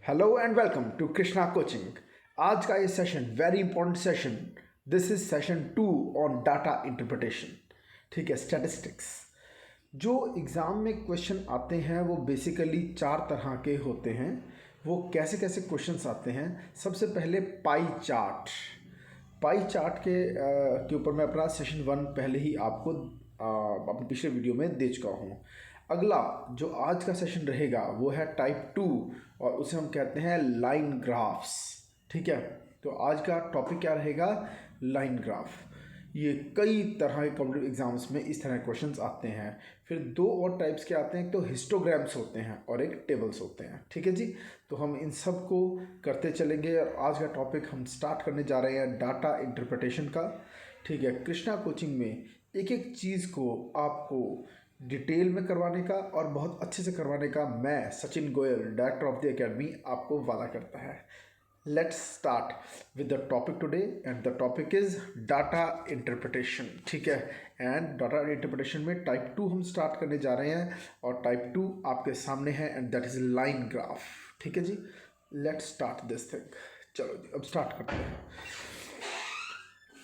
Hello and welcome to Krishna coaching. आज का ये session very important session. This is session 2 on data interpretation. ठीक है, स्टैटिस्टिक्स। जो एग्ज़ाम में क्वेश्चन आते हैं वो बेसिकली 4 तरह के होते हैं। वो कैसे कैसे क्वेश्चंस आते हैं? सबसे पहले पाई चार्ट। पाई चार्ट के ऊपर मैं अपना सेशन 1 पहले ही आपको अपने पिछले वीडियो में दे चुका हूँ। अगला जो आज का सेशन रहेगा वो है टाइप 2 और उसे हम कहते हैं लाइन ग्राफ्स। ठीक है, तो आज का टॉपिक क्या रहेगा? Line graph. ये कई तरह के कॉम्पिटिटिव एग्जाम्स में इस तरह के क्वेश्चंस आते हैं। फिर 2 और टाइप्स के आते हैं, एक तो हिस्टोग्राम्स होते हैं और एक टेबल्स होते हैं। ठीक है जी, तो हम इन सब को करते चलेंगे और आज का टॉपिक हम स्टार्ट करने जा रहे हैं डाटा इंटरप्रिटेशन का। ठीक है, कृष्णा कोचिंग में एक एक चीज़ को आपको डिटेल में करवाने का और बहुत अच्छे से करवाने का मैं Sachin Goyal, director of the academy, आपको वादा करता है। Let's start with the topic today and the topic is data interpretation. ठीक है, एंड डाटा इंटरप्रिटेशन में टाइप 2 हम स्टार्ट करने जा रहे हैं और टाइप 2 आपके सामने है and that is line graph. ठीक है जी, लेट्स स्टार्ट दिस थिंग। चलो जी, अब स्टार्ट करते हैं।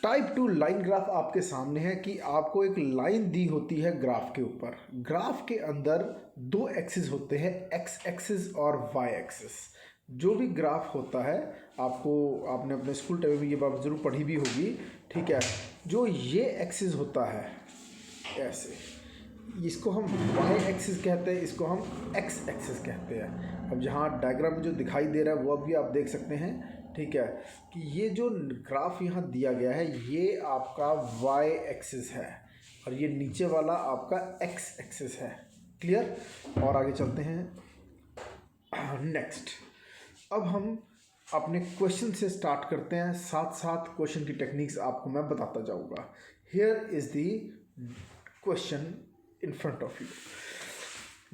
टाइप 2 लाइन ग्राफ आपके सामने है कि आपको एक लाइन दी होती है ग्राफ के ऊपर। ग्राफ के अंदर 2 एक्सिस होते हैं, एक्स एक्सिस और वाई एक्सिस। जो भी ग्राफ होता है आपने अपने स्कूल टाइम में ये बात ज़रूर पढ़ी भी होगी। ठीक है, जो ये एक्सिस होता है ऐसे, इसको हम वाई एक्सिस कहते हैं, इसको हम एक्स एक्सिस कहते हैं। अब जहाँ डायग्राम में जो दिखाई दे रहा है वो अभी आप देख सकते हैं। ठीक है, कि ये जो ग्राफ यहाँ दिया गया है ये आपका वाई एक्सिस है और ये नीचे वाला आपका एक्स एक्सिस है। क्लियर? और आगे चलते हैं नेक्स्ट। अब हम अपने क्वेश्चन से स्टार्ट करते हैं, साथ साथ क्वेश्चन की टेक्निक्स आपको मैं बताता जाऊँगा। Here is the question in front of you.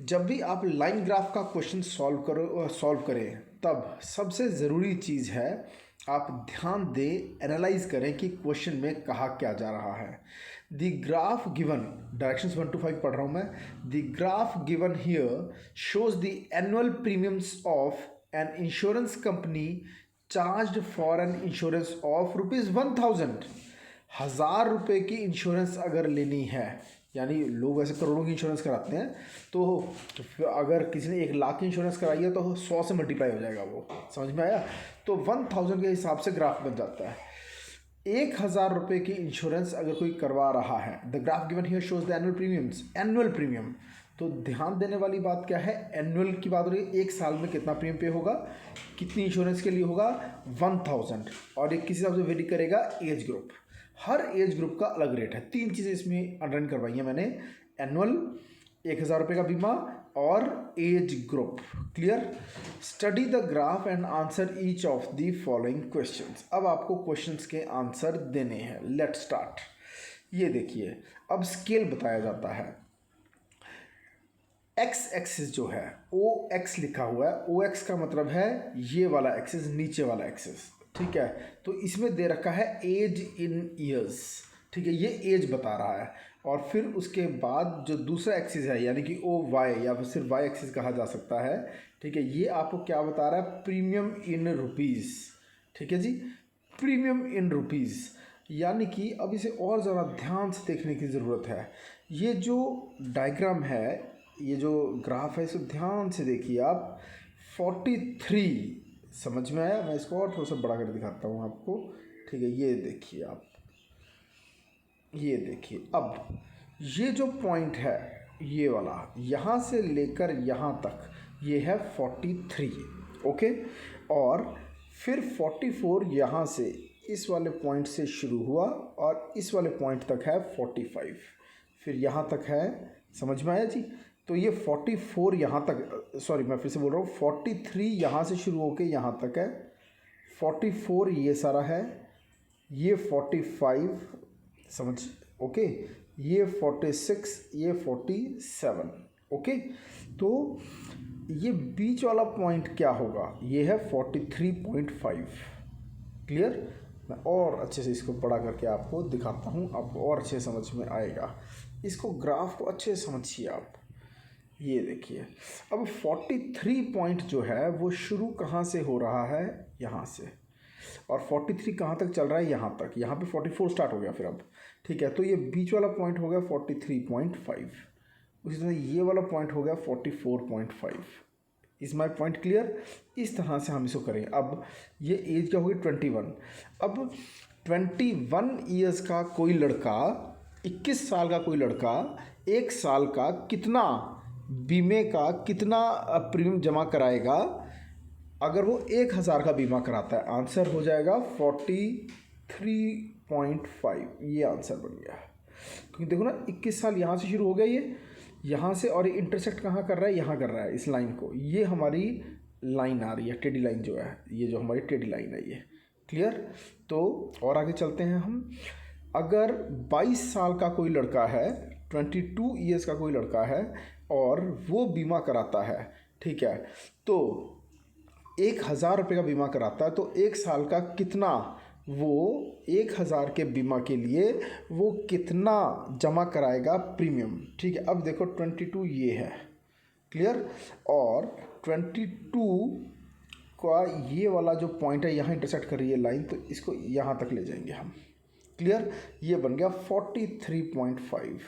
जब भी आप लाइन ग्राफ का क्वेश्चन सॉल्व करें तब सबसे ज़रूरी चीज़ है आप ध्यान दें, एनालाइज करें कि क्वेश्चन में कहा क्या जा रहा है। The graph given, directions 1 to 5 पढ़ रहा हूँ मैं। The graph given here shows the annual premiums of an insurance company charged for an insurance of ₹1000। 1000 रुपये की इंश्योरेंस अगर लेनी है, यानी लोग ऐसे करोड़ों की इंश्योरेंस कराते हैं, तो अगर किसी ने 1 लाख की इंश्योरेंस कराई है तो 100 से मल्टीप्लाई हो जाएगा। वो समझ में आया? तो 1000 के हिसाब से ग्राफ बन जाता है। 1000 रुपये की इंश्योरेंस अगर कोई करवा रहा है, the graph given here shows the annual premiums, annual premium. तो ध्यान देने वाली बात क्या है? एनुअल की बात हो रही है, 1 साल में कितना प्रीमियम पे होगा, कितनी इंश्योरेंस के लिए होगा? 1000। और ये किस हिसाब से वेरी करेगा? Age group. हर एज ग्रुप का अलग रेट है। 3 चीज़ें इसमें अंडरलाइन करवाई हैं मैंने, एनुअल, 1000 रुपये का बीमा और age group. Clear? Study the graph and answer each of the following questions. अब आपको क्वेश्चंस के आंसर देने हैं। Let start. ये देखिए, अब स्केल बताया जाता है। एक्स एक्सिस जो है, ओ एक्स लिखा हुआ है, ओ एक्स का मतलब है ये वाला एक्सिस, नीचे वाला एक्सिस। ठीक है, तो इसमें दे रखा है एज इन ईयर्स। ठीक है, ये एज बता रहा है। और फिर उसके बाद जो दूसरा एक्सिस है, यानी कि ओ वाई या फिर सिर्फ वाई एक्सिस कहा जा सकता है। ठीक है, ये आपको क्या बता रहा है? Premium in rupees. ठीक है जी, प्रीमियम इन रुपीज़। यानी कि अब इसे और ज़रा ध्यान से देखने की ज़रूरत है। ये जो डायग्राम है, ये जो ग्राफ है, इसे ध्यान से देखिए आप। 43 समझ में आया? मैं इसको और थोड़ा सा बड़ा कर दिखाता हूँ आपको। ठीक है, ये देखिए आप, ये देखिए। अब ये जो पॉइंट है, ये वाला, यहाँ से लेकर यहाँ तक ये है 43। ओके, और फिर 44 यहाँ से इस वाले पॉइंट से शुरू हुआ और इस वाले पॉइंट तक है 45, फिर यहाँ तक है। समझ में आया जी? तो ये 44 यहाँ तक, सॉरी मैं फिर से बोल रहा हूँ, 43 यहाँ से शुरू होकर यहाँ तक है, 44 ये सारा है, ये 45 समझ, ओके, ये 46, ये 47। ओके, तो ये बीच वाला पॉइंट क्या होगा? ये है 43.5। क्लियर? मैं और अच्छे से इसको बड़ा करके आपको दिखाता हूँ, आपको और अच्छे समझ में आएगा। इसको ग्राफ को अच्छे से समझिए आप। ये देखिए, अब 43 पॉइंट जो है वो शुरू कहाँ से हो रहा है, यहाँ से, और 43 कहाँ तक चल रहा है, यहाँ तक। यहाँ पे 44 स्टार्ट हो गया फिर अब, ठीक है। तो ये बीच वाला पॉइंट हो गया 43.5, उसी तरह ये वाला पॉइंट हो गया 44.5। Is my point clear? इस तरह से हम इसको करेंगे। अब ये एज क्या होगी 21। अब 21 ईयर्स का कोई लड़का, 21 साल का कोई लड़का 1 साल का कितना बीमे का कितना प्रीमियम जमा कराएगा अगर वो 1000 का बीमा कराता है? आंसर हो जाएगा 43.5। ये आंसर बन गया, क्योंकि देखो ना 21 साल यहाँ से शुरू हो गया, ये यहाँ से, और ये इंटरसेक्ट कहाँ कर रहा है, यहाँ कर रहा है इस लाइन को। ये हमारी लाइन आ रही है, टेढ़ी लाइन जो है, ये जो हमारी टेढ़ी लाइन है ये। क्लियर? तो और आगे चलते हैं हम। अगर 22 साल का कोई लड़का है, 22 ईयर्स का कोई लड़का है और वो बीमा कराता है, ठीक है, तो 1000 रुपये का बीमा कराता है, तो 1 साल का कितना, वो 1000 के बीमा के लिए वो कितना जमा कराएगा प्रीमियम? ठीक है। अब देखो 22 ये है, क्लियर, और 22 का ये वाला जो पॉइंट है यहाँ इंटरसेक्ट कर रही है लाइन, तो इसको यहाँ तक ले जाएंगे हम। क्लियर? ये बन गया 43.5,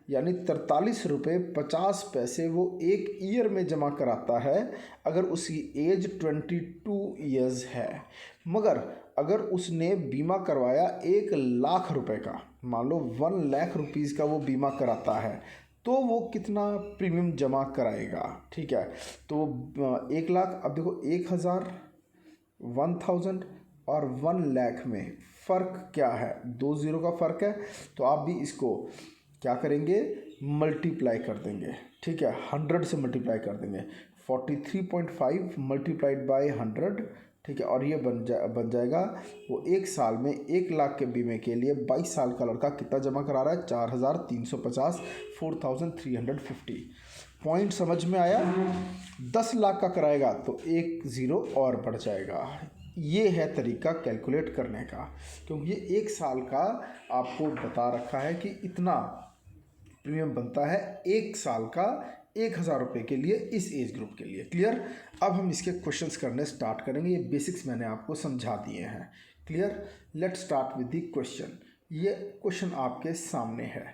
यानी 43 रुपये 50 पैसे वो एक ईयर में जमा कराता है अगर उसकी एज 22 ईयर्स है। मगर अगर उसने बीमा करवाया 1,00,000 रुपये का, मान लो 1,00,000 रुपीज़ का वो बीमा कराता है, तो वो कितना प्रीमियम जमा कराएगा? ठीक है, तो 1,00,000, अब देखो 1,000, 1,000 और 1,00,000 में फ़र्क क्या है? 2 ज़ीरो का फ़र्क है, तो आप भी इसको क्या करेंगे, मल्टीप्लाई कर देंगे। ठीक है, 100 से मल्टीप्लाई कर देंगे, 43.5 मल्टीप्लाइड बाय 100, ठीक है, और ये बन जाएगा वो 1 साल में 1,00,000 के बीमे के लिए 22 साल का लड़का कितना जमा करा रहा है? 4,350, 4,350। पॉइंट समझ में आया? 10 लाख का कराएगा तो 1 ज़ीरो और बढ़ जाएगा। ये है तरीका कैलकुलेट करने का, क्योंकि ये 1 साल का आपको बता रखा है कि इतना प्रीमियम बनता है 1 साल का 1,000 रुपये के लिए इस एज ग्रुप के लिए। क्लियर? अब हम इसके क्वेश्चंस करने स्टार्ट करेंगे। ये बेसिक्स मैंने आपको समझा दिए हैं। Clear? Let start with the question. ये क्वेश्चन आपके सामने है।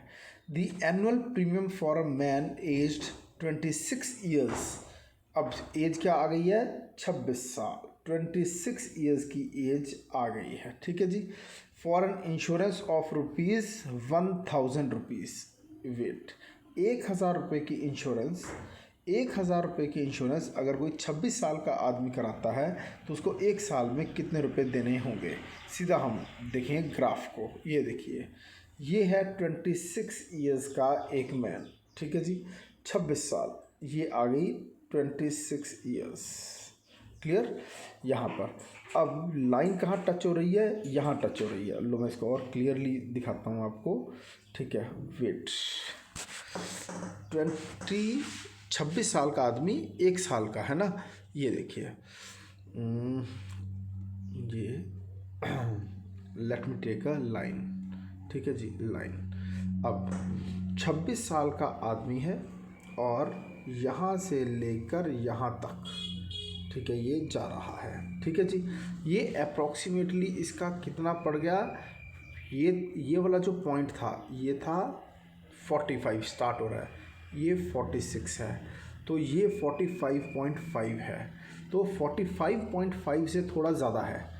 The annual premium for a man aged 26 years. अब एज क्या आ गई है? 26 साल। 26 ईयर्स की एज आ गई है, ठीक है जी। For an insurance of ₹1,000 rupees. Wait, 1,000 रुपये की इंश्योरेंस, 1,000 रुपये की इंश्योरेंस अगर कोई 26 साल का आदमी कराता है तो उसको 1 साल में कितने रुपए देने होंगे? सीधा हम देखेंगे ग्राफ को। ये देखिए, ये है 26 ईयर्स का एक मैन, ठीक है जी, 26 साल, ये आ गई 26 ईयर्स। क्लियर? यहाँ पर अब लाइन कहाँ टच हो रही है? यहाँ टच हो रही है। लो मैं इसको और क्लियरली दिखाता हूँ आपको, ठीक है। वेट, 26 साल का आदमी 1 साल का है ना, ये देखिए, ये let me take a line, ठीक है जी, लाइन। अब 26 साल का आदमी है और यहाँ से लेकर यहाँ तक, ठीक है, ये जा रहा है, ठीक है जी। ये अप्रॉक्सीमेटली इसका कितना पड़ गया? ये वाला जो पॉइंट था ये था 45 स्टार्ट हो रहा है, ये 46 है, तो ये 45.5 है। तो 45.5 से थोड़ा ज़्यादा है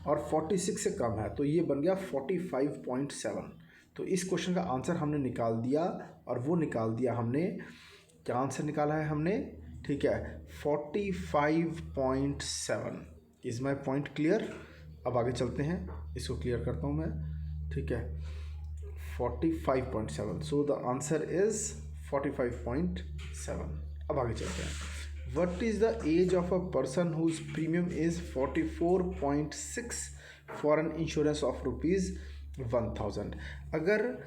और 46 से कम है, तो ये बन गया 45.7। तो इस क्वेश्चन का आंसर हमने निकाल दिया, और वो निकाल दिया हमने, क्या आंसर निकाला है हमने? ठीक है, 45.7। Is my point clear? अब आगे चलते हैं, इसको क्लियर करता हूँ मैं, ठीक है। 45.7, सो द आंसर इज़ 45.7। अब आगे चलते हैं। What is the age of a person whose premium is 44.6 for an insurance of ₹1,000। अगर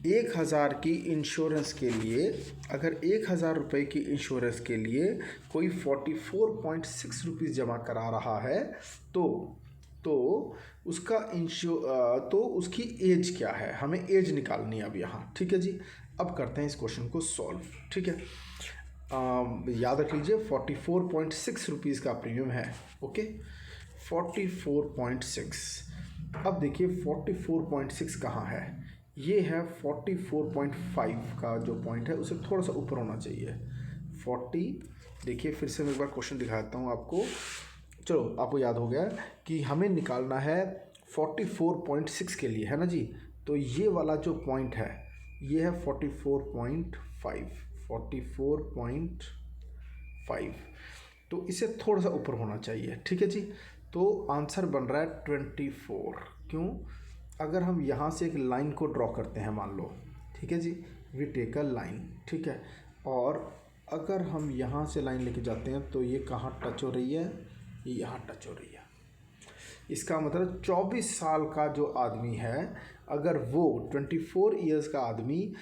1,000 की इंश्योरेंस के लिए, अगर 1,000 रुपये की इंश्योरेंस के लिए कोई 44.6 रुपीज़ जमा करा रहा है, तो उसका तो उसकी एज क्या है? हमें एज निकालनी है अब यहाँ, ठीक है जी। अब करते हैं इस क्वेश्चन को सॉल्व, ठीक है। याद रख लीजिए 44.6 रुपीज़ का प्रीमियम है, ओके 44.6। अब देखिए 44.6 कहाँ है, ये है 44.5 का जो पॉइंट है उसे थोड़ा सा ऊपर होना चाहिए 40। देखिए फिर से मैं एक बार क्वेश्चन दिखाता हूँ आपको। चलो आपको याद हो गया कि हमें निकालना है 44.6 के लिए, है ना जी। तो ये वाला जो पॉइंट है ये है 44.5, 44.5, तो इसे थोड़ा सा ऊपर होना चाहिए, ठीक है जी। तो आंसर बन रहा है 24। क्यों? अगर हम यहाँ से एक लाइन को ड्रॉ करते हैं मान लो, ठीक है जी, वी टेक अ लाइन, ठीक है, और अगर हम यहाँ से लाइन लेके जाते हैं तो ये कहाँ टच हो रही है, ये यहाँ टच हो रही है। इसका मतलब 24 साल का जो आदमी है, अगर वो 24 ईयर्स का आदमी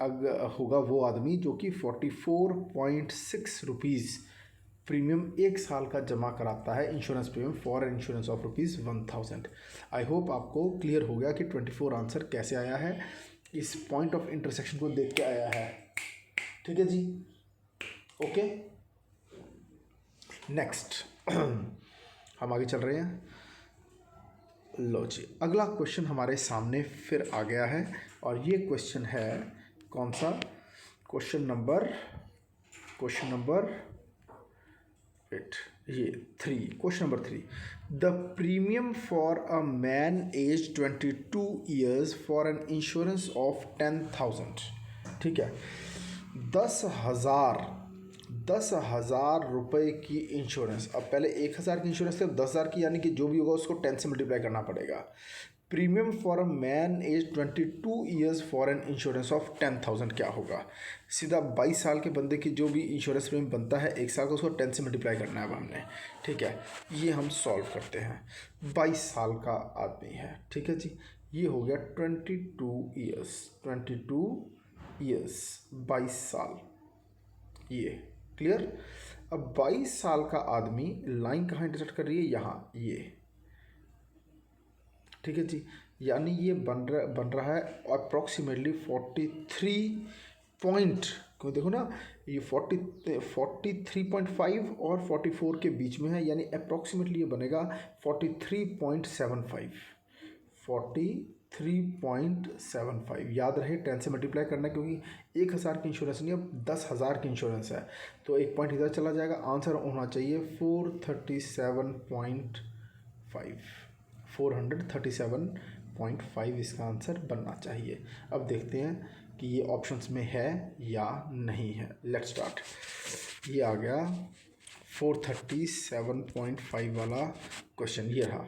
अगर होगा, वो आदमी जो कि 44.6 रुपीज़ प्रीमियम एक साल का जमा कराता है, insurance premium for an insurance of ₹1000। I hope आपको क्लियर हो गया कि 24 आंसर कैसे आया है, इस पॉइंट ऑफ इंटरसेक्शन को देख के आया है, ठीक है जी, ओके। नेक्स्ट हम आगे चल रहे हैं। लो जी, अगला क्वेश्चन हमारे सामने फिर आ गया है और ये क्वेश्चन है कौन सा, क्वेश्चन नंबर ये 3, question number 3। The premium for a man age 22 years for an insurance of 10,000, ठीक है, 10,000 रुपये की इंश्योरेंस। अब पहले 1,000 की इंश्योरेंस थी, अब 10,000 की, यानी कि जो भी होगा उसको 10 से मल्टीप्लाई करना पड़ेगा। Premium for a man age 22 years for an insurance of 10,000 क्या होगा? सीधा 22 साल के बंदे की जो भी इंश्योरेंस प्रीमियम बनता है एक साल का, उसको 10 से मल्टीप्लाई करना है अब हमने, ठीक है। ये हम सॉल्व करते हैं। 22 साल का आदमी है, ठीक है जी, ये हो गया 22 ईयर्स 22 साल, ये क्लियर। अब 22 साल का आदमी, लाइन कहाँ इंटरसेक्ट कर रही है, यहाँ, ये, ठीक है जी, यानी ये बन रहा है अप्रॉक्सीमेटली 43 पॉइंट, क्यों देखो ना ये 43.5 और 44 के बीच में है, यानी अप्रॉक्सीमेटली ये बनेगा 43.75। याद रहे 10 से मल्टीप्लाई करना, क्योंकि 1,000 की इंश्योरेंस नहीं, अब 10,000 की इंश्योरेंस है, तो एक पॉइंट इधर चला जाएगा। आंसर होना चाहिए 437.5 इसका आंसर बनना चाहिए। अब देखते हैं कि ये ऑप्शंस में है या नहीं है। Let's start. ये आ गया 437.5 वाला क्वेश्चन, ये रहा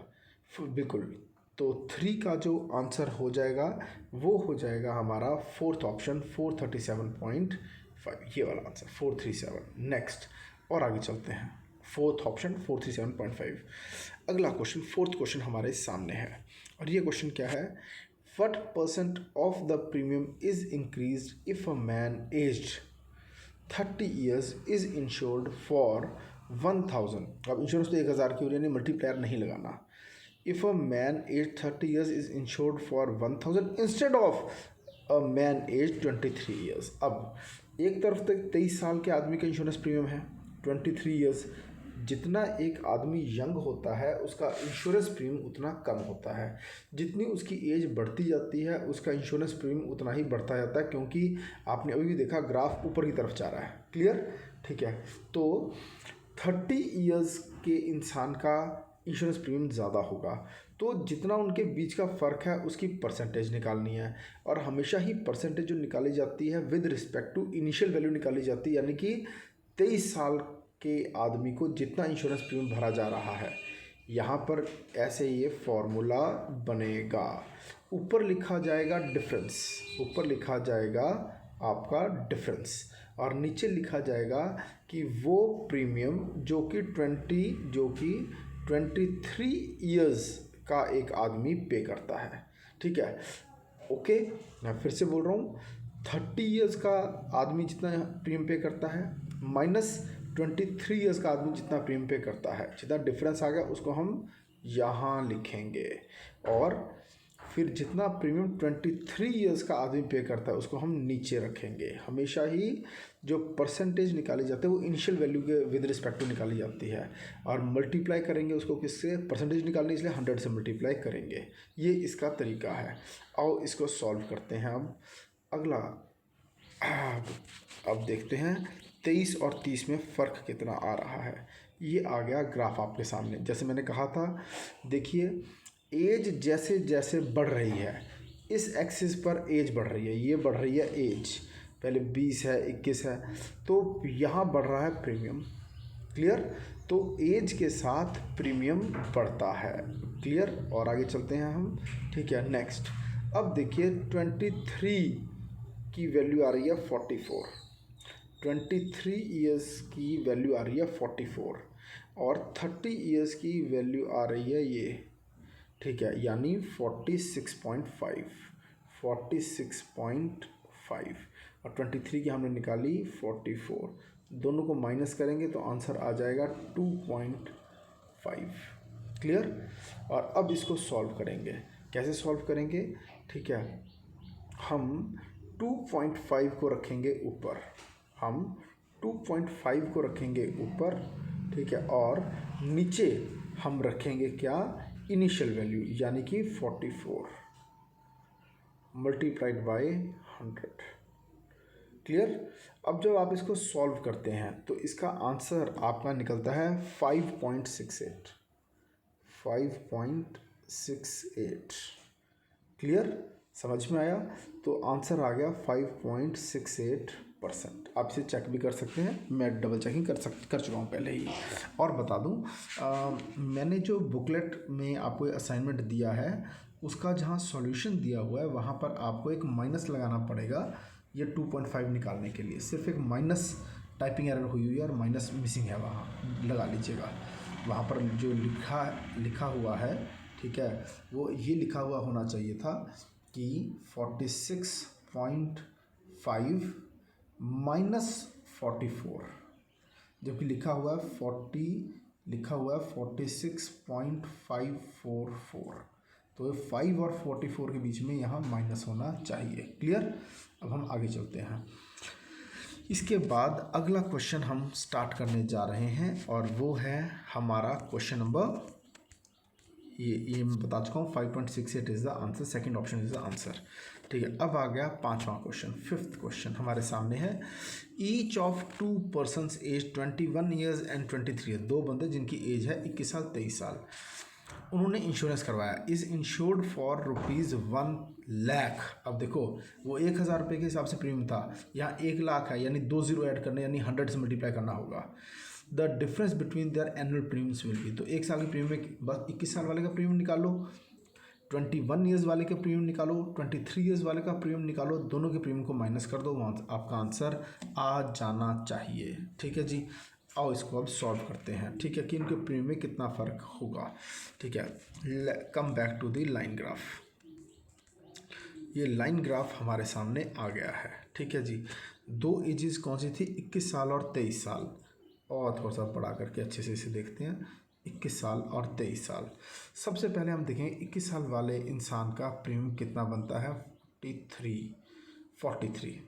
बिल्कुल। तो 3 का जो आंसर हो जाएगा वो हो जाएगा हमारा फोर्थ ऑप्शन 437.5, ये वाला आंसर 437। नेक्स्ट और आगे चलते हैं, फोर्थ ऑप्शन 437.5। अगला क्वेश्चन, फोर्थ क्वेश्चन हमारे सामने है और ये क्वेश्चन क्या है, what percent of the premium is increased if a man aged 30 years is insured for 1,000। अब इंश्योरेंस तो 1,000 की हो रही है, मल्टीप्लायर नहीं लगाना। If a man aged 30 years is insured for 1,000 instead of a man aged 23 years। अब एक तरफ तक 23 साल के आदमी का इंश्योरेंस प्रीमियम है 23 ईयर्स, जितना एक आदमी यंग होता है उसका इंश्योरेंस प्रीमियम उतना कम होता है, जितनी उसकी एज बढ़ती जाती है उसका इंश्योरेंस प्रीमियम उतना ही बढ़ता जाता है, क्योंकि आपने अभी भी देखा ग्राफ ऊपर की तरफ जा रहा है, क्लियर, ठीक है। तो 30 ईयर्स के इंसान का इंश्योरेंस प्रीमियम ज़्यादा होगा, तो जितना उनके बीच का फ़र्क है उसकी परसेंटेज निकालनी है, और हमेशा ही परसेंटेज जो निकाली जाती है with respect to initial value निकाली जाती है, यानी कि 23 साल के आदमी को जितना इंश्योरेंस प्रीमियम भरा जा रहा है, यहाँ पर ऐसे ये फॉर्मूला बनेगा। ऊपर लिखा जाएगा डिफरेंस, ऊपर लिखा जाएगा आपका डिफरेंस, और नीचे लिखा जाएगा कि वो प्रीमियम जो कि 23 ईयर्स का एक आदमी पे करता है, ठीक है, ओके। मैं फिर से बोल रहा हूँ, 30 ईयर्स का आदमी जितना प्रीमियम पे करता है माइनस 23 ईयर्स का आदमी जितना प्रीमियम पे करता है, जितना डिफरेंस आ गया उसको हम यहाँ लिखेंगे, और फिर जितना प्रीमियम 23 ईयर्स का आदमी पे करता है उसको हम नीचे रखेंगे। हमेशा ही जो परसेंटेज निकाली जाती है वो इनिशियल वैल्यू के विद रिस्पेक्ट टू निकाली जाती है, और मल्टीप्लाई करेंगे उसको किससे, परसेंटेज निकालने, इसलिए 100 से मल्टीप्लाई करेंगे। ये इसका तरीका है। आओ इसको सॉल्व करते हैं। अब अगला अब देखते हैं 23 और 30 में फ़र्क कितना आ रहा है। ये आ गया ग्राफ आपके सामने। जैसे मैंने कहा था, देखिए एज जैसे जैसे बढ़ रही है, इस एक्सिस पर एज बढ़ रही है, ये बढ़ रही है एज, पहले 20 है, 21 है, तो यहाँ बढ़ रहा है प्रीमियम। क्लियर? तो एज के साथ प्रीमियम बढ़ता है। क्लियर? और आगे चलते हैं हम। ठीक है, नेक्स्ट। अब देखिए 23 की वैल्यू आ रही है 44, 23 ईयर्स की वैल्यू आ रही है 44, और 30 ईयर्स की वैल्यू आ रही है ये। ठीक है, यानी 46.5, 46.5, और 23 की हमने निकाली 44, दोनों को माइनस करेंगे तो आंसर आ जाएगा 2.5। क्लियर? और अब इसको सॉल्व करेंगे। कैसे सॉल्व करेंगे? ठीक है, हम 2.5 को रखेंगे ऊपर, हम 2.5 को रखेंगे ऊपर। ठीक है, और नीचे हम रखेंगे क्या, इनिशियल वैल्यू, यानी कि 44 मल्टीप्लाइड बाय 100। क्लियर? अब जब आप इसको सॉल्व करते हैं तो इसका आंसर आपका निकलता है 5.68, 5.68। क्लियर? समझ में आया? तो आंसर आ गया 5.68%। आप इसे चेक भी कर सकते हैं, मैं डबल चेकिंग कर चुका हूँ पहले ही। और बता दूँ, मैंने जो बुकलेट में आपको असाइनमेंट दिया है उसका जहाँ सॉल्यूशन दिया हुआ है वहाँ पर आपको एक माइनस लगाना पड़ेगा ये 2.5 निकालने के लिए। सिर्फ एक माइनस टाइपिंग एरर हुई है और माइनस मिसिंग है, वहाँ लगा लीजिएगा। वहाँ पर जो लिखा हुआ है, ठीक है, वो ये लिखा हुआ होना चाहिए था कि 46.5 माइनस 44, जबकि लिखा हुआ है 46.544। तो 5 और 44 के बीच में यहाँ माइनस होना चाहिए। क्लियर? अब हम आगे चलते हैं। इसके बाद अगला क्वेश्चन हम स्टार्ट करने जा रहे हैं, और वो है हमारा क्वेश्चन नंबर, ये मैं बता चुका हूँ, 5.68 is the answer, second option is the answer. ठीक है, अब आ गया पांचवा क्वेश्चन। फिफ्थ क्वेश्चन हमारे सामने है, each of 2 persons age 21 years and 23 year, दो बंदे जिनकी एज है 21 साल 23 साल, उन्होंने इंश्योरेंस करवाया, इज़ इंश्योर्ड फॉर ₹1 लाख। अब देखो वो 1,000 रुपये के हिसाब से प्रीमियम था, यहाँ 1 लाख है, यानी 2 जीरो ऐड करने, यानी 100 से मल्टीप्लाई करना होगा। The difference between their annual premiums will be, तो 1 साल के प्रीमियम में बस 21 साल वाले का प्रीमियम निकालो, 21 ईयर्स वाले का प्रीमियम निकालो, 23 ईयर्स वाले का प्रीमियम निकालो, दोनों के प्रीमियम को माइनस कर दो, वहाँ आपका आंसर आ जाना चाहिए। ठीक है जी, आओ इसको अब सॉल्व करते हैं। ठीक है, कि इनके प्रीमियम में कितना फ़र्क होगा। ठीक है, come back to the line graph. ये लाइन ग्राफ हमारे सामने आ गया है। ठीक है जी, दो एजेस कौन सी थी, 21 साल और 23 साल, और थोड़ा सा बड़ा करके अच्छे से इसे देखते हैं, 21 साल और 23 साल। सबसे पहले हम देखेंगे 21 साल वाले इंसान का प्रीमियम कितना बनता है, 43।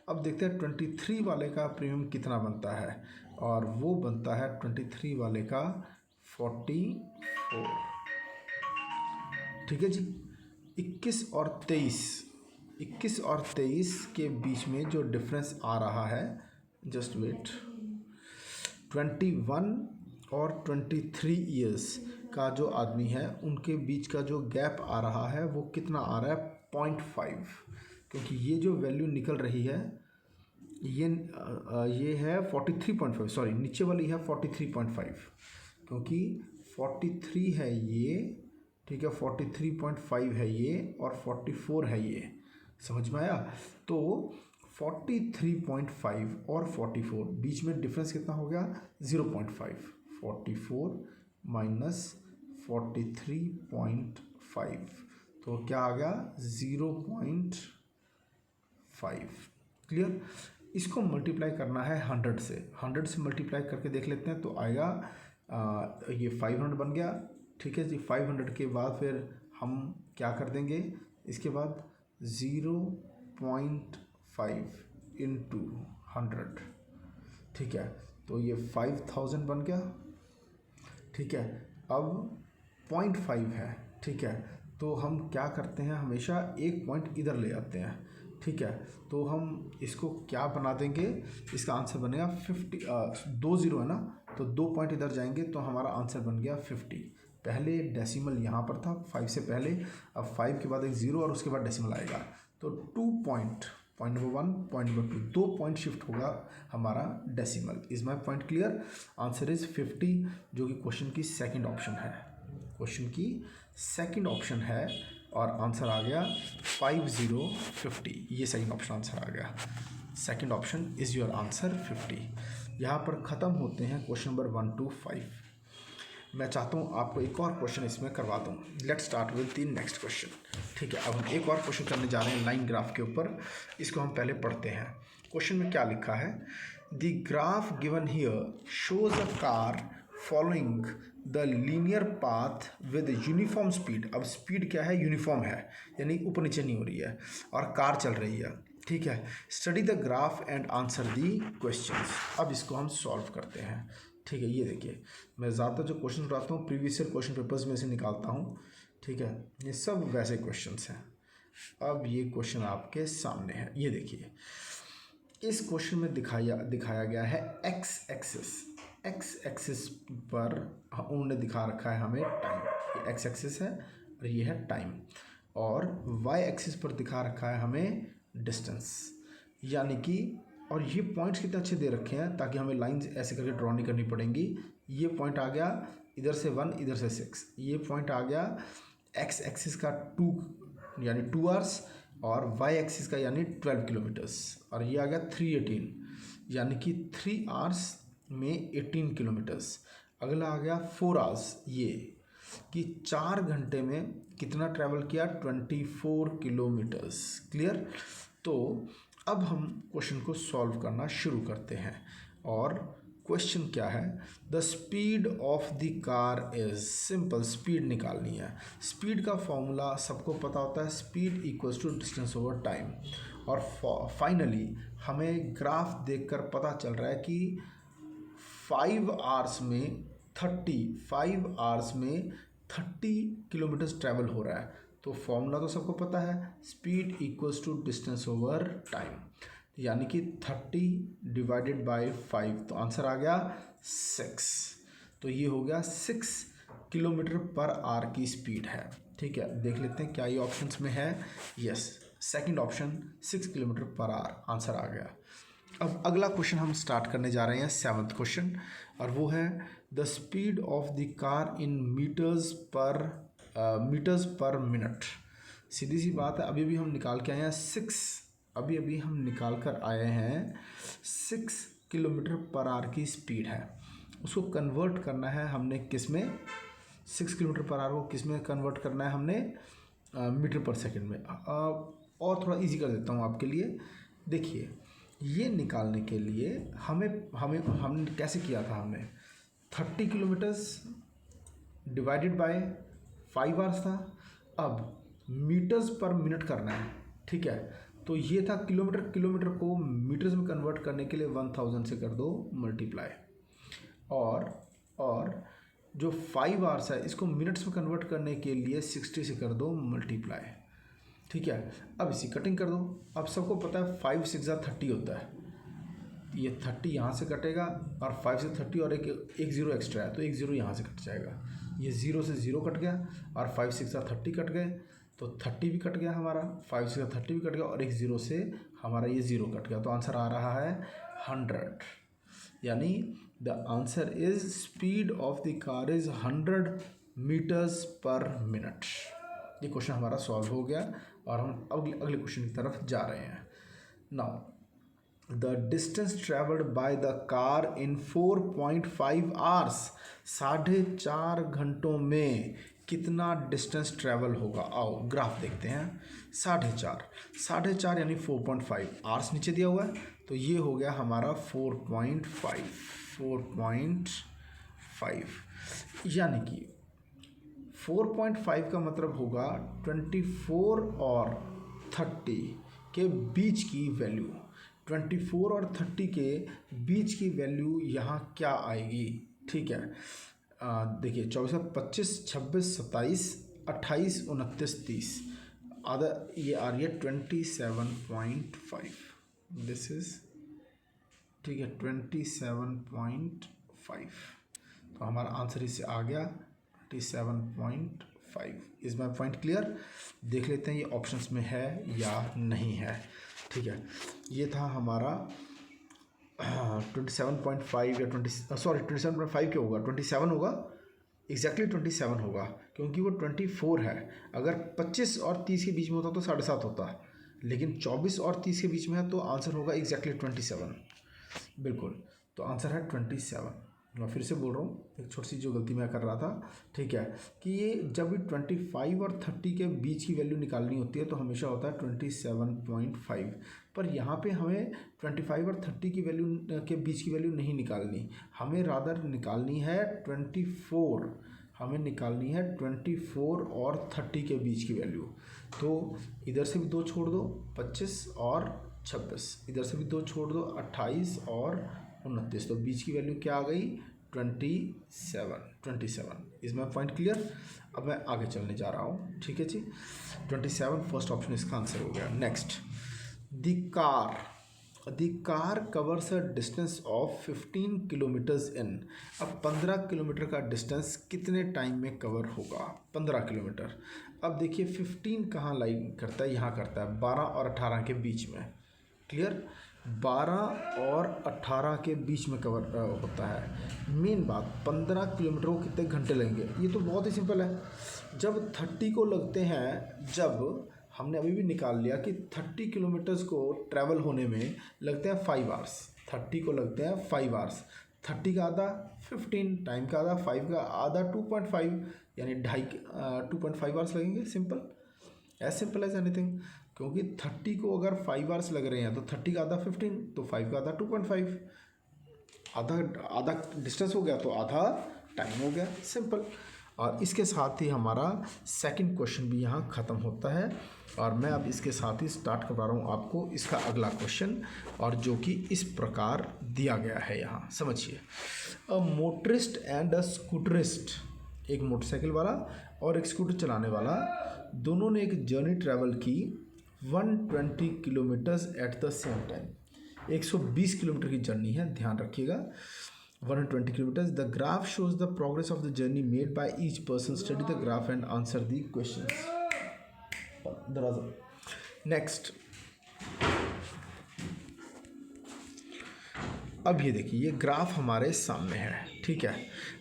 अब देखते हैं 23 वाले का प्रीमियम कितना बनता है, और वो बनता है 23 वाले का 44। ठीक है जी, 21 और 23 के बीच में जो डिफरेंस आ रहा है, जस्ट वेट, 21 और 23 ईयर्स का जो आदमी है उनके बीच का जो गैप आ रहा है वो कितना आ रहा है, 0.5, क्योंकि ये जो वैल्यू निकल रही है ये है 43.5, सॉरी नीचे वाली है 43.5, क्योंकि 43 है ये, ठीक है, 43.5 है ये, और 44 है ये। समझ में आया? तो 43.5 और 44 बीच में डिफरेंस कितना हो गया, 0.5, 44 माइनस 43.5, तो क्या आ गया, 0.5। क्लियर? इसको मल्टीप्लाई करना है 100 से, 100 से मल्टीप्लाई करके देख लेते हैं, तो आएगा ये 500 बन गया। ठीक है जी, 500 के बाद फिर हम क्या कर देंगे, इसके बाद 0.5 इंटू 100, ठीक है, तो ये 5000 बन गया, ठीक है। अब 0.5 है, ठीक है, तो हम क्या करते हैं, हमेशा एक पॉइंट इधर ले आते हैं, ठीक है। तो हम इसको क्या बना देंगे, इसका आंसर बनेगा 50, 2 0 है ना, तो 2 पॉइंट इधर जाएंगे तो हमारा आंसर बन गया 50। पहले डेसिमल यहाँ पर था 5 से पहले, अब 5 के बाद एक 0 और उसके बाद डेसिमल आएगा, तो 2 point, point number 1, point number 2, 2 point shift होगा हमारा decimal. Is my point clear? Answer is 50, जो कि क्वेश्चन की सेकंड ऑप्शन है, क्वेश्चन की सेकंड ऑप्शन है, और आंसर आ गया 5050। ये सेकंड ऑप्शन आंसर आ गया, second option is your answer 50। यहाँ पर ख़त्म होते हैं क्वेश्चन नंबर 1 to 5। मैं चाहता हूँ आपको एक और क्वेश्चन इसमें करवा दूँ। Let's start with the next question, ठीक है। अब हम एक और क्वेश्चन करने जा रहे हैं लाइन ग्राफ के ऊपर, इसको हम पहले पढ़ते हैं। क्वेश्चन में क्या लिखा है, the graph given here shows a car following the linear path with uniform speed. अब स्पीड क्या है, यूनिफॉर्म है, यानी ऊपर नीचे नहीं हो रही है, और कार चल रही है, ठीक है। Study the graph and answer the questions. अब इसको हम सॉल्व करते हैं, ठीक है। ये देखिए, मैं ज़्यादातर जो क्वेश्चन उठाता हूँ प्रीवियस ईयर क्वेश्चन पेपर्स में से निकालता हूँ, ठीक है। ये सब वैसे क्वेश्चंस हैं। अब ये क्वेश्चन आपके सामने है, ये देखिए। इस क्वेश्चन में दिखाया गया है एक्स एक्सिस पर उन्होंने दिखा रखा है हमें टाइम, ये एक्स एक्सिस है और ये है टाइम, और वाई एक्सिस पर दिखा रखा है हमें डिस्टेंस, यानी कि, और ये पॉइंट्स कितने अच्छे दे रखे हैं ताकि हमें लाइंस ऐसे करके ड्रॉ नहीं करनी पड़ेंगी। ये पॉइंट आ गया इधर से 1, इधर से 6, ये पॉइंट आ गया एक्स एक्सिस का 2 यानी 2 आवर्स, और वाई एक्सिस का यानी 12 किलोमीटर्स, और ये आ गया 318 यानी कि 3 आवर्स में 18 किलोमीटर्स। अगला आ गया 4 आवर्स, ये कि 4 घंटे में कितना ट्रैवल किया, 24 किलोमीटर्स। क्लियर? तो अब हम क्वेश्चन को सॉल्व करना शुरू करते हैं, और क्वेश्चन क्या है, the speed of the car is, simple speed निकालनी है। स्पीड का फॉर्मूला सबको पता होता है, speed equals to distance over time, और फाइनली हमें ग्राफ देखकर पता चल रहा है कि 5 आवर्स में 30 किलोमीटर्स ट्रैवल हो रहा है। तो फॉर्मूला तो सबको पता है, speed equals to distance over time, यानी कि 30 डिवाइडेड बाय 5, तो आंसर आ गया 6। तो ये हो गया 6 किलोमीटर पर आवर की स्पीड है, ठीक है। देख लेते हैं क्या ये ऑप्शंस में है। Yes, second option 6 kilometre per hour answer आ गया। अब अगला क्वेश्चन हम स्टार्ट करने जा रहे हैं, 7th क्वेश्चन, और वो है the speed of the car in metres per minute. सीधी सी बात है, अभी हम निकाल के आए हैं 6 हम निकाल कर आए हैं 6 किलोमीटर पर आवर की स्पीड है। उसको कन्वर्ट करना है हमने किस में, 6 किलोमीटर पर आवर को किस में कन्वर्ट करना है हमने, मीटर पर सेकंड में। और थोड़ा इजी कर देता हूँ आपके लिए। देखिए, ये निकालने के लिए हमने कैसे किया था, हमने 30 किलोमीटर्स डिवाइडेड बाय 5 आवर्स था। अब मीटर्स पर मिनट करना है, ठीक है। तो ये था किलोमीटर को मीटर्स में कन्वर्ट करने के लिए 1000 से कर दो मल्टीप्लाई, और जो 5 आवर्स है इसको मिनट्स में कन्वर्ट करने के लिए 60 से कर दो मल्टीप्लाई, ठीक है। अब इसी कटिंग कर दो। अब सबको पता है 5 6 30 होता है, ये 30 यहाँ से कटेगा, और 5 से 30 और एक 0 एक्स्ट्रा है, तो एक 0 यहाँ से कट जाएगा, ये 0 से 0 कट गया, और 5 6 30 कट गए, तो 30 भी कट गया हमारा, 5 6 30 भी कट गया, और एक 0 से हमारा ये 0 कट गया, तो आंसर आ रहा है 100। यानी the answer is speed of the car is 100 meters per minute. ये क्वेश्चन हमारा सॉल्व हो गया, और हम अगले क्वेश्चन की तरफ जा रहे हैं। Now the distance travelled by the car in 4.5 hours, 4.5 घंटों में कितना डिस्टेंस ट्रैवल होगा। आओ ग्राफ देखते हैं। 4.5 यानी 4.5 आवर्स नीचे दिया हुआ है, तो ये हो गया हमारा 4.5, यानी कि 4.5 का मतलब होगा 24 और 30 के बीच की वैल्यू। 24 और 30 के बीच की वैल्यू यहाँ क्या आएगी? ठीक है, देखिए 24 और 25, 26, 27, 28, 29, 30, आधा ये आ रही है 27.5। दिस इज ठीक है 27.5। तो हमारा आंसर इससे आ गया 27.5। Is my point clear? देख लेते हैं ये ऑप्शंस में है या नहीं है। ठीक है, ये था हमारा 27.5 या 27.5 क्या होगा? 27 होगा, एग्जैक्टली 27 होगा, क्योंकि वो 24 है। अगर 25 और 30 के बीच में होता तो 7.5 होता, लेकिन 24 और 30 के बीच में है तो आंसर होगा एग्जैक्टली 27। बिल्कुल, तो आंसर है 27। मैं फिर से बोल रहा हूँ, एक छोटी सी जो गलती मैं कर रहा था, ठीक है, कि ये जब 25 और 30 के बीच की वैल्यू निकालनी होती है तो हमेशा होता है 27.5, पर यहाँ पे हमें 25 और 30 की वैल्यू के बीच की वैल्यू नहीं निकालनी, हमें रादर निकालनी है 24, हमें निकालनी है 24 और 30 के बीच की वैल्यू। तो इधर से भी 2 छोड़ दो, 25 और 26, इधर से भी 2 छोड़ दो, 28 और 29, तो बीच की वैल्यू क्या आ गई? 27। Is my point clear? अब मैं आगे चलने जा रहा हूँ। ठीक है जी, 27 फर्स्ट ऑप्शन इसका आंसर हो गया। Next, the car covers a distance of 15 kilometres इन। अब 15 किलोमीटर का डिस्टेंस कितने टाइम में कवर होगा? 15 किलोमीटर। अब देखिए 15 कहाँ लाइन करता है? यहाँ करता है 12 और 18 के बीच में। क्लियर? 12 और 18 के बीच में कवर होता है। मेन बात, 15 किलोमीटर को कितने घंटे लगेंगे? ये तो बहुत ही सिंपल है। जब 30 को लगते हैं, जब हमने अभी भी निकाल लिया कि 30 किलोमीटर्स को ट्रैवल होने में लगते हैं 5 आवर्स। 30 को लगते हैं 5 आवर्स। 30 का आधा 15, टाइम का आधा 5 का आधा 2.5, यानी 2.5 आवर्स लगेंगे। Simple as anything. क्योंकि 30 को अगर 5 आवर्स लग रहे हैं तो 30 का आधा 15, तो 5 का आधा 2.5, आधा डिस्टेंस हो गया तो आधा टाइम हो गया। सिंपल। और इसके साथ ही हमारा सेकंड क्वेश्चन भी यहाँ ख़त्म होता है, और मैं अब इसके साथ ही स्टार्ट करवा रहा हूँ आपको इसका अगला क्वेश्चन, और जो कि इस प्रकार दिया गया है यहाँ। समझिए, अ मोटरिस्ट एंड अ स्कूटरिस्ट, एक मोटरसाइकिल वाला और एक स्कूटर चलाने वाला, दोनों ने एक जर्नी ट्रैवल की 120 kilometres at the same time. 120 kilometre की जर्नी है, ध्यान रखिएगा। 120 kilometers. The graph shows the progress of the journey made by each person. Study the graph and answer the questions. Next. अब ये देखिए, ये ग्राफ हमारे सामने है। ठीक है,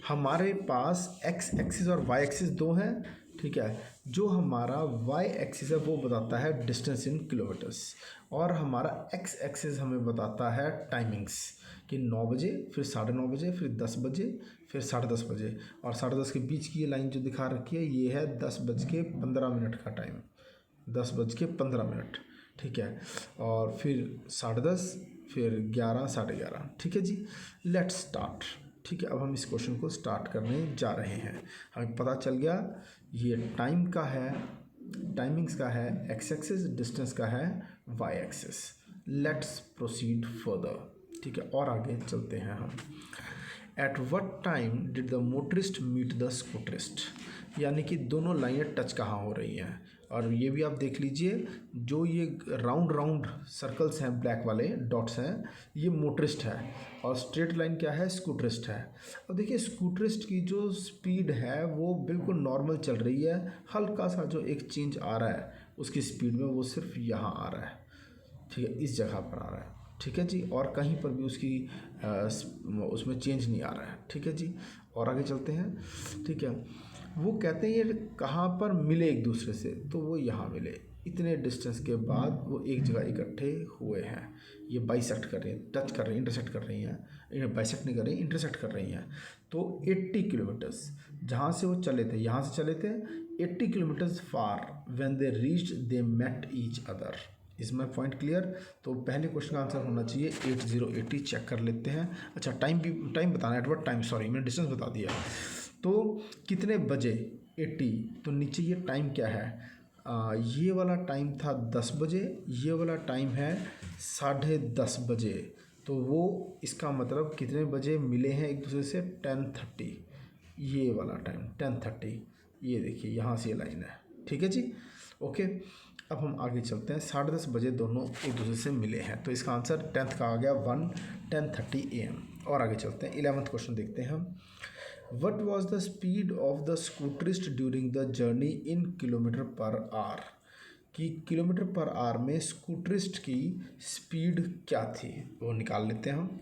हमारे पास x एक्सिस और y एक्सिस दो हैं। ठीक है, जो हमारा y एक्सिस है वो बताता है डिस्टेंस इन किलोमीटर्स, और हमारा x एक्सिस हमें बताता है टाइमिंग्स, कि 9 बजे, फिर 9:30 बजे, फिर 10 बजे, फिर 10:30 बजे, और 10:30 के बीच की ये लाइन जो दिखा रखी है ये है 10:15 का टाइम, 10:15। ठीक है, और फिर 10:30, फिर 11, 11:30। ठीक है जी, लेट्स स्टार्ट। ठीक है, अब हम इस क्वेश्चन को स्टार्ट करने जा रहे हैं। हमें पता चल गया ये टाइम का है, टाइमिंग्स का है x एक्सिस, डिस्टेंस का है y axis. Let's proceed further. ठीक है, और आगे चलते हैं हम। At what time did the motorist meet the scooterist, यानी कि दोनों लाइनें टच कहाँ हो रही हैं। और ये भी आप देख लीजिए, जो ये राउंड सर्कल्स हैं, ब्लैक वाले डॉट्स हैं, ये मोटरिस्ट है, और स्ट्रेट लाइन क्या है? स्कूटरिस्ट है। अब देखिए, स्कूटरिस्ट की जो स्पीड है वो बिल्कुल नॉर्मल चल रही है, हल्का सा जो एक चेंज आ रहा है उसकी स्पीड में, वो सिर्फ यहाँ आ रहा है। ठीक है, इस जगह पर आ रहा है। ठीक है जी, और कहीं पर भी उसकी उसमें चेंज नहीं आ रहा है। ठीक है जी, और आगे चलते हैं। ठीक है, वो कहते हैं ये कहाँ पर मिले एक दूसरे से, तो वो यहाँ मिले। इतने डिस्टेंस के बाद वो एक जगह इकट्ठे हुए हैं। ये बाइसेक्ट कर रही हैं, टच कर रही हैं, इंटरसेक्ट कर रही हैं, इन्हें बाइसेक्ट नहीं कर रही, इंटरसेक्ट कर रही हैं। तो 80 किलोमीटर्स जहाँ से वो चले थे, यहाँ से चले थे 80 kilometers far, when they reached they met each other. Is my point clear? तो पहले क्वेश्चन का आंसर होना चाहिए 80 चेक कर लेते हैं। अच्छा, टाइम बताना है, एट व्हाट टाइम, सॉरी मैंने डिस्टेंस बता दिया। तो कितने बजे 80, तो नीचे ये टाइम क्या है, ये वाला टाइम था 10 बजे, ये वाला टाइम है 10:30 बजे, तो वो इसका मतलब कितने बजे मिले हैं एक दूसरे से, 10:30, ये वाला टाइम 10:30, ये देखिए यहाँ से ये लाइन है, ठीक है जी, ओके। अब हम आगे चलते हैं, 10:30 बजे दोनों एक दूसरे से मिले हैं, तो इसका आंसर 10th का आ गया 10:30 AM। और आगे चलते हैं, 11th क्वेश्चन देखते हैं हम। What was the speed of the scooterist during the journey in kilometre per our, कि किलोमीटर पर आवर में स्कूटरिस्ट की स्पीड क्या थी, वो निकाल लेते हैं हम।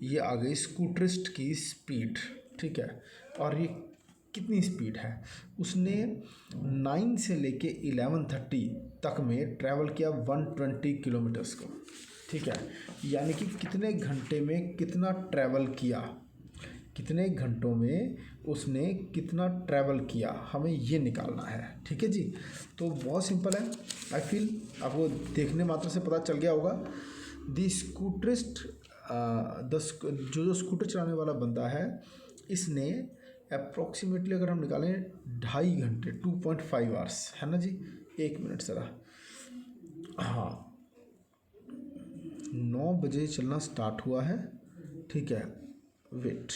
ये आ गई स्कूटरिस्ट की स्पीड, ठीक है, और ये कितनी स्पीड है, उसने 9 से लेके 11:30 तक में ट्रैवल किया 120 किलोमीटर्स को, ठीक है, यानी कि कितने घंटे में कितना ट्रैवल किया, कितने घंटों में उसने कितना ट्रैवल किया, हमें ये निकालना है, ठीक है जी। तो बहुत सिंपल है, आई फील आपको देखने मात्र से पता चल गया होगा। दी स्कूटरिस्ट, जो स्कूटर चलाने वाला बंदा है, इसने अप्रोक्सीमेटली अगर हम निकालें 2.5 घंटे 2.5 आवर्स, है ना जी। 1 मिनट ज़रा, हाँ 9 बजे चलना स्टार्ट हुआ है, ठीक है, wait,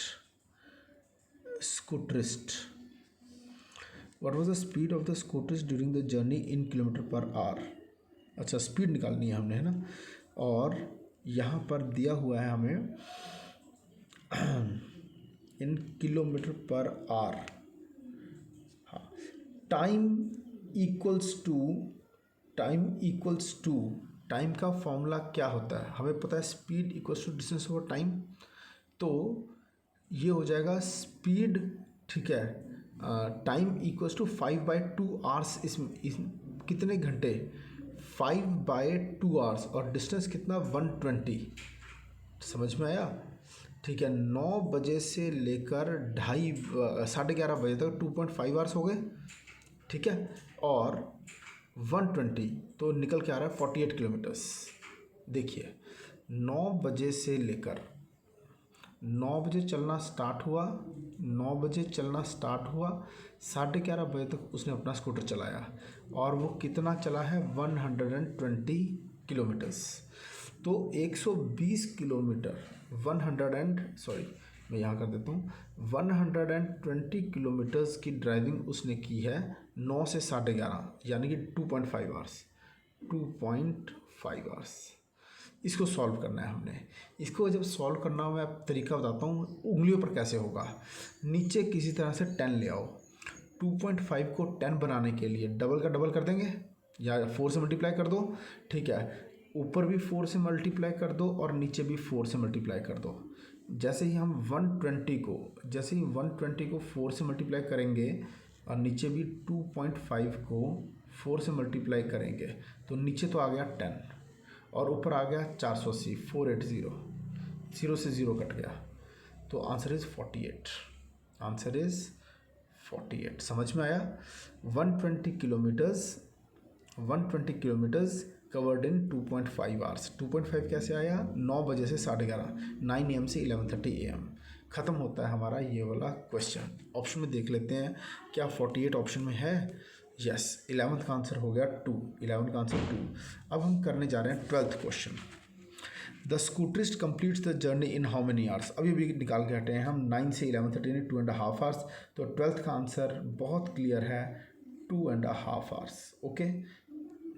scooterist, what was the speed of the scooterist during the journey in kilometre per hour, अच्छा स्पीड निकालनी है हमने, है ना, और यहाँ पर दिया हुआ है हमें इन किलोमीटर पर आवर, हाँ, टाइम इक्वल्स टू टाइम का फॉर्मूला क्या होता है, हमें पता है speed equals to distance over time, तो ये हो जाएगा स्पीड, ठीक है, टाइम इक्वल्स टू 5/2 आवर्स, इस कितने घंटे 5/2 आवर्स, और डिस्टेंस कितना 120, समझ में आया, ठीक है। 9 बजे से लेकर 11:30 बजे तक 2.5 आवर्स हो गए, ठीक है, और 120 तो निकल के आ रहा है 48 किलोमीटर्स। देखिए 9 बजे से लेकर 9 बजे चलना स्टार्ट हुआ, 9 बजे चलना स्टार्ट हुआ, 11:30 बजे तक उसने अपना स्कूटर चलाया, और वो कितना चला है 120 किलोमीटर्स, तो 120 किलोमीटर मैं यहाँ कर देता हूँ, 120 किलोमीटर्स की ड्राइविंग उसने की है 9 से 11:30, यानी कि 2.5 आवर्स, 2.5 आवर्स। इसको सॉल्व करना है हमने, इसको जब सॉल्व करना हो मैं तरीका बताता हूँ उंगलियों पर कैसे होगा। नीचे किसी तरह से 10 ले आओ, 2.5 को 10 बनाने के लिए डबल का डबल कर देंगे या 4 से मल्टीप्लाई कर दो, ठीक है, ऊपर भी 4 से मल्टीप्लाई कर दो और नीचे भी 4 से मल्टीप्लाई कर दो। जैसे ही हम 120 को 4 से मल्टीप्लाई करेंगे और नीचे भी 2.5 को 4 से मल्टीप्लाई करेंगे, तो नीचे तो आ गया 10 और ऊपर आ गया 480, 480, 0 से 0 कट गया, तो आंसर इज़ 48, आंसर इज़ 48। समझ में आया, 120 किलोमीटर्स कवर्ड इन 2.5 आवर्स। 2.5 कैसे आया, 9 बजे से 11:30, 9 AM से 11:30 AM। ख़त्म होता है हमारा ये वाला क्वेश्चन। ऑप्शन में देख लेते हैं क्या 48 ऑप्शन में है, यस, 11th का आंसर हो गया 2, 11 का आंसर 2। अब हम करने जा रहे हैं 12th question. The scooterist completes the journey in how many hours, अभी भी निकाल के हटे हैं हम, 9 से 11:30 ने 2.5 आवर्स, तो 12th का आंसर बहुत क्लियर है 2.5 आवर्स, ओके।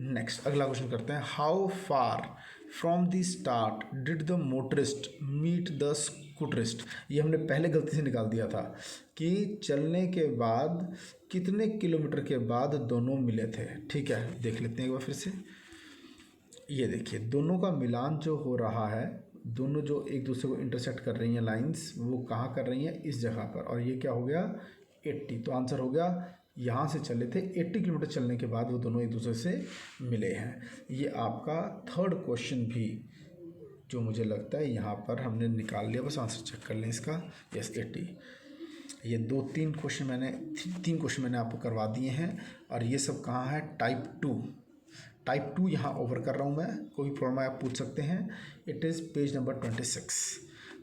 नेक्स्ट अगला क्वेश्चन करते हैं, how far from the start did the motorist meet the scooterist, ये हमने पहले गलती से निकाल दिया था कि चलने के बाद कितने किलोमीटर के बाद दोनों मिले थे, ठीक है, देख लेते हैं एक बार फिर से। ये देखिए दोनों का मिलान जो हो रहा है, दोनों जो एक दूसरे को इंटरसेक्ट कर रही हैं लाइंस, वो कहाँ कर रही हैं, इस जगह पर, और ये क्या हो गया 80, तो आंसर हो गया, यहाँ से चले थे 80 किलोमीटर चलने के बाद वो दोनों एक दूसरे से मिले हैं। ये आपका थर्ड क्वेश्चन भी जो मुझे लगता है यहाँ पर हमने निकाल लिया, बस आंसर चेक कर लें इसका, यस 80। ये 3 क्वेश्चन मैंने आपको करवा दिए हैं, और ये सब कहाँ है, टाइप 2 यहाँ ओवर कर रहा हूँ मैं, कोई प्रॉब्लम आप पूछ सकते हैं। It is page number 26।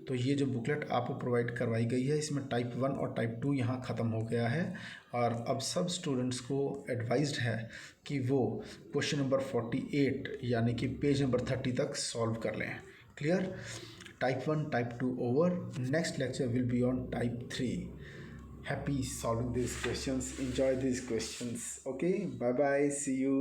तो ये जो बुकलेट आपको प्रोवाइड करवाई गई है, इसमें टाइप 1 और टाइप 2 यहाँ ख़त्म हो गया है। और अब सब स्टूडेंट्स को एडवाइज्ड है कि वो क्वेश्चन नंबर 48 यानी कि पेज नंबर 30 तक सॉल्व कर लें। Clear? Type 1, type 2 over. Next lecture will be on type 3. Happy solving these questions. Enjoy these questions. Okay, bye bye. See you.